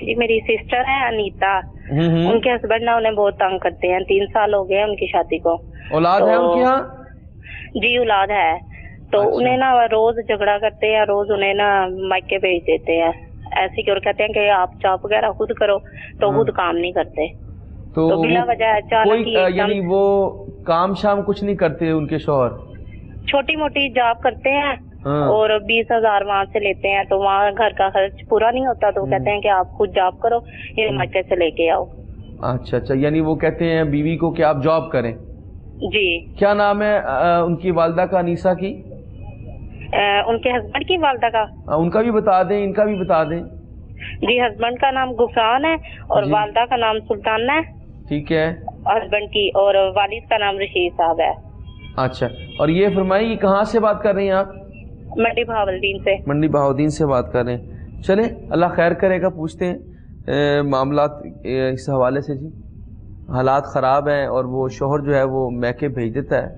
جی میری سسٹر ہے انیتا، ان کے ہسبینڈ نا انہیں بہت تنگ کرتے ہیں، 3 سال ہو گئے ان کی شادی کو۔ اولاد ہے ان کے یہاں؟ جی اولاد ہے، تو انہیں نا روز جھگڑا کرتے ہیں، روز انہیں نا مائکے بھیج دیتے ہیں ایسے کہ، اور کہتے ہیں کہ آپ جاب وغیرہ خود کرو، تو خود کام نہیں کرتے، تو بلا وجہ اچانک یعنی وہ کام شام کچھ نہیں کرتے ان کے شوہر؟ چھوٹی موٹی جاب کرتے ہیں اور 20,000 وہاں سے لیتے ہیں، تو وہاں گھر کا خرچ پورا نہیں ہوتا، تو وہ کہتے ہیں کہ آپ خود جاب کرو، یہ مائکے سے لے کے آؤ۔ اچھا، یعنی وہ کہتے ہیں بیوی کو کہ آپ جاب کریں؟ جی۔ کیا نام ہے ان کی والدہ کا، انیسا کی؟ ان کے ہسبینڈ کی والدہ کا؟ ان کا بھی بتا دیں، ان کا بھی بتا دیں۔ جی ہسبینڈ کا نام غفران ہے اور والدہ کا نام سلطانہ ہے۔ ٹھیک ہے۔ ہسبینڈ کی، اور والد کا نام رشید صاحب ہے۔ اچھا، اور یہ فرمائیے کہاں سے بات کر رہی ہیں آپ؟ منڈی بہاولدین سے۔ منڈی بہاولدین سے بات کر رہے ہیں۔ چلیں اللہ خیر کرے گا، پوچھتے ہیں معاملات اس حوالے سے۔ جی حالات خراب ہیں اور وہ شوہر جو ہے وہ میکے بھیج دیتا ہے،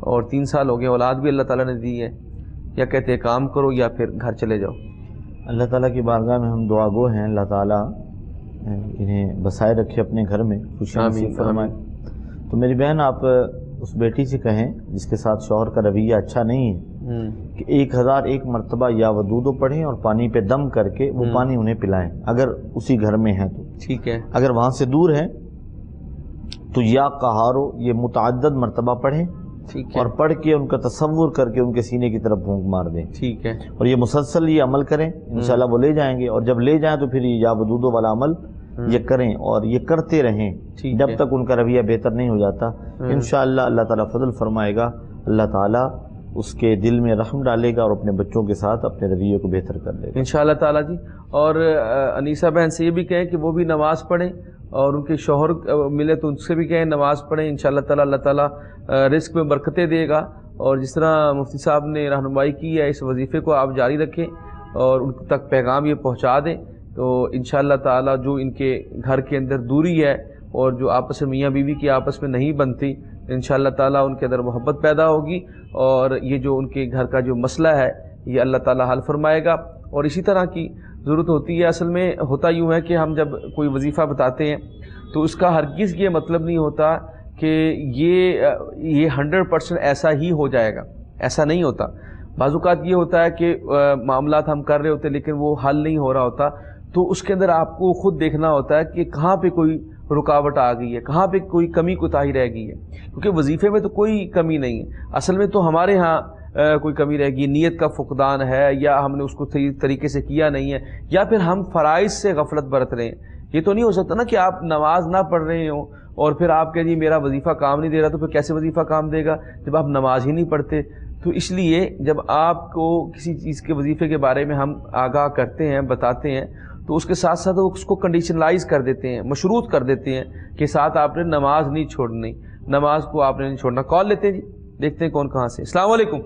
اور 3 سال ہو گئے، اولاد بھی اللہ تعالیٰ نے دی ہے، یا کہتے ہیں کام کرو یا پھر گھر چلے جاؤ۔ اللہ تعالیٰ کی بارگاہ میں ہم دعا گو ہیں، اللہ تعالیٰ انہیں بسائے رکھے اپنے گھر میں، خوشیاں نصیب فرمائے۔ تو میری بہن آپ اس بیٹی سے کہیں جس کے ساتھ شوہر کا رویہ اچھا نہیں ہے کہ 1001 مرتبہ یا ودودو پڑھیں اور پانی پہ دم کر کے وہ پانی انہیں پلائیں، اگر اسی گھر میں ہیں تو ٹھیک ہے، اگر وہاں سے دور ہیں تو یا قہارو یہ متعدد مرتبہ پڑھیں اور پڑھ کے ان کا تصور کر کے ان کے سینے کی طرف پھونک مار دیں۔ ٹھیک ہے، اور یہ مسلسل یہ عمل کریں، انشاءاللہ وہ لے جائیں گے، اور جب لے جائیں تو پھر یا ودودو والا عمل یہ کریں اور یہ کرتے رہیں جب تک ان کا رویہ بہتر نہیں ہو جاتا۔ انشاءاللہ اللہ تعالیٰ فضل فرمائے گا، اللہ تعالیٰ اس کے دل میں رحم ڈالے گا اور اپنے بچوں کے ساتھ اپنے رویے کو بہتر کر لے گا انشاءاللہ تعالیٰ۔ جی اور انیسہ بہن سے یہ بھی کہیں کہ وہ بھی نماز پڑھیں، اور ان کے شوہر ملے تو ان سے بھی کہیں نماز پڑھیں، انشاءاللہ تعالیٰ اللہ تعالیٰ رزق میں برکتیں دے گا۔ اور جس طرح مفتی صاحب نے رہنمائی کی ہے، اس وظیفے کو آپ جاری رکھیں اور ان تک پیغام یہ پہنچا دیں، تو انشاءاللہ تعالیٰ جو ان کے گھر کے اندر دوری ہے اور جو آپس میں میاں بیوی کی آپس میں نہیں بنتی، انشاءاللہ تعالیٰ ان کے اندر محبت پیدا ہوگی، اور یہ جو ان کے گھر کا جو مسئلہ ہے یہ اللہ تعالیٰ حل فرمائے گا۔ اور اسی طرح کی ضرورت ہوتی ہے، اصل میں ہوتا یوں ہے کہ ہم جب کوئی وظیفہ بتاتے ہیں تو اس کا ہرگز یہ مطلب نہیں ہوتا کہ یہ 100% ایسا ہی ہو جائے گا، ایسا نہیں ہوتا۔ بعض اوقات یہ ہوتا ہے کہ معاملات ہم کر رہے ہوتے ہیں لیکن وہ حل نہیں ہو رہا ہوتا، تو اس کے اندر آپ کو خود دیکھنا ہوتا ہے کہ کہاں پہ کوئی رکاوٹ آ گئی ہے، کہاں پہ کوئی کمی کوتاہی رہ گئی ہے، کیونکہ وظیفے میں تو کوئی کمی نہیں ہے، اصل میں تو ہمارے ہاں کوئی کمی رہ گئی، نیت کا فقدان ہے، یا ہم نے اس کو صحیح طریقے سے کیا نہیں ہے، یا پھر ہم فرائض سے غفلت برت رہے ہیں۔ یہ تو نہیں ہو سکتا نا کہ آپ نماز نہ پڑھ رہے ہوں اور پھر آپ کہیں جی میرا وظیفہ کام نہیں دے رہا، تو پھر کیسے وظیفہ کام دے گا جب آپ نماز ہی نہیں پڑھتے؟ تو اس لیے جب آپ کو کسی چیز کے وظیفے کے بارے میں ہم آگاہ کرتے ہیں، بتاتے ہیں، تو اس کے ساتھ ساتھ اس کو کنڈیشنلائز کر دیتے ہیں، مشروط کر دیتے ہیں کہ ساتھ آپ نے نماز نہیں چھوڑنی، نماز کو آپ نے نہیں چھوڑنا۔ کال لیتے ہیں جی، دیکھتے ہیں کون کہاں سے۔ السلام علیکم۔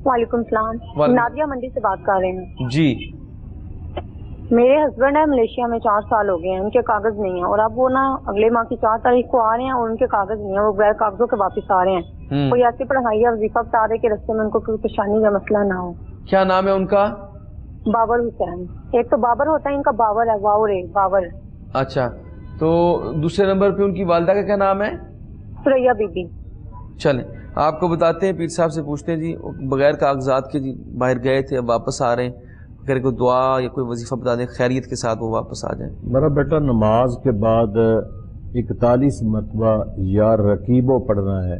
وعلیکم السلام، نادیہ منڈی سے بات کر رہے ہیں جی۔ میرے ہسبینڈ ہے ملیشیا میں، 4 سال ہو گئے ہیں، ان کے کاغذ نہیں ہیں، اور اب وہ نا اگلے ماہ کی 4 تاریخ کو آ رہے ہیں اور ان کے کاغذ نہیں ہیں، وہ غیر کاغذوں کے واپس آ رہے ہیں۔ کوئی ایسی پڑھائی یا وظیفہ بتا دے کہ رستے میں ان کو کوئی پریشانی یا مسئلہ نہ ہو۔ کیا نام ہے ان کا؟ بابر حسین۔ ایک تو بابر ہوتا ہے، ان کا باور ہے، باور۔ اچھا، تو دوسرے نمبر پہ ان کی والدہ کا کیا نام ہے؟ سریا بی بی۔ چلیں آپ کو بتاتے ہیں، پیر صاحب سے پوچھتے ہیں جی، بغیر کاغذات کے جی باہر گئے تھے، اب واپس آ رہے ہیں، اگر کوئی دعا یا کوئی وظیفہ بتا دیں خیریت کے ساتھ وہ واپس آ جائیں۔ میرا بیٹا نماز کے بعد 41 مرتبہ یا رقیبو پڑھنا ہے،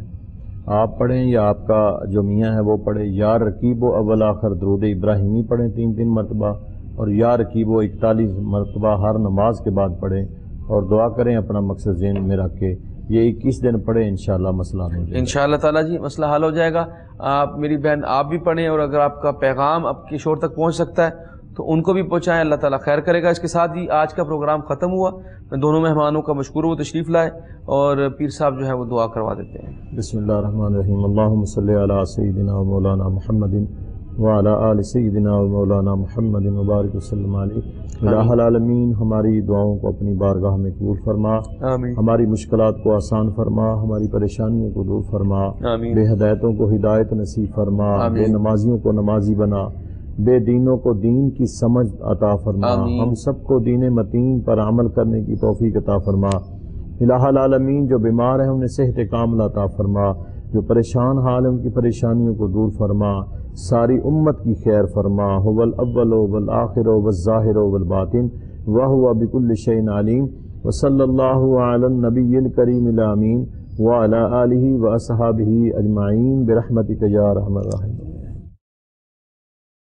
آپ پڑھیں یا آپ کا جو میاں ہے وہ پڑھے، یا رقیبو اول آخر درود ابراہیمی پڑھیں 3 مرتبہ، اور یا رقیبو 41 مرتبہ ہر نماز کے بعد پڑھیں، اور دعا کریں اپنا مقصد ذہن میں رکھ کے، یہ 21 دن پڑھیں، انشاءاللہ مسئلہ ہو جائے گا۔ انشاءاللہ تعالیٰ جی مسئلہ حل ہو جائے گا۔ آپ میری بہن آپ بھی پڑھیں، اور اگر آپ کا پیغام آپ کے شور تک پہنچ سکتا ہے تو ان کو بھی پہنچائیں، اللہ تعالیٰ خیر کرے گا۔ اس کے ساتھ ہی آج کا پروگرام ختم ہوا۔ میں دونوں مہمانوں کا مشکور ہوں، تشریف لائے، اور پیر صاحب جو ہے وہ دعا کروا دیتے ہیں۔ بسم اللہ الرحمن الرحیم، اللہم صلی علی سیدنا و مولانا محمد وعلی آل سیدنا و مولانا محمد وبارک وسلم علیہ۔ الہ العالمین ہماری دعاؤں کو اپنی بارگاہ میں قبول فرما، آمین۔ ہماری مشکلات کو آسان فرما، ہماری پریشانیوں کو دور فرما، آمین۔ بے ہدایتوں کو ہدایت نصیب فرما، بے نمازیوں کو نمازی بنا، بے دینوں کو دین کی سمجھ عطا فرما، ہم سب کو دین متین پر عمل کرنے کی توفیق عطا فرما۔ الہ العالمین جو بیمار ہیں انہیں صحت کاملہ عطا فرما، جو پریشان حال ہیں ان کی پریشانیوں کو دور فرما، ساری امت کی خیر فرما۔ هو الاول والآخر والظاہر والباطن وهو بكل شيء علیم۔ وصلی اللہ علی النبی الکریم الامین وعلی آلہ واصحابہ اجمعین برحمتک یا ارحم الراحمین۔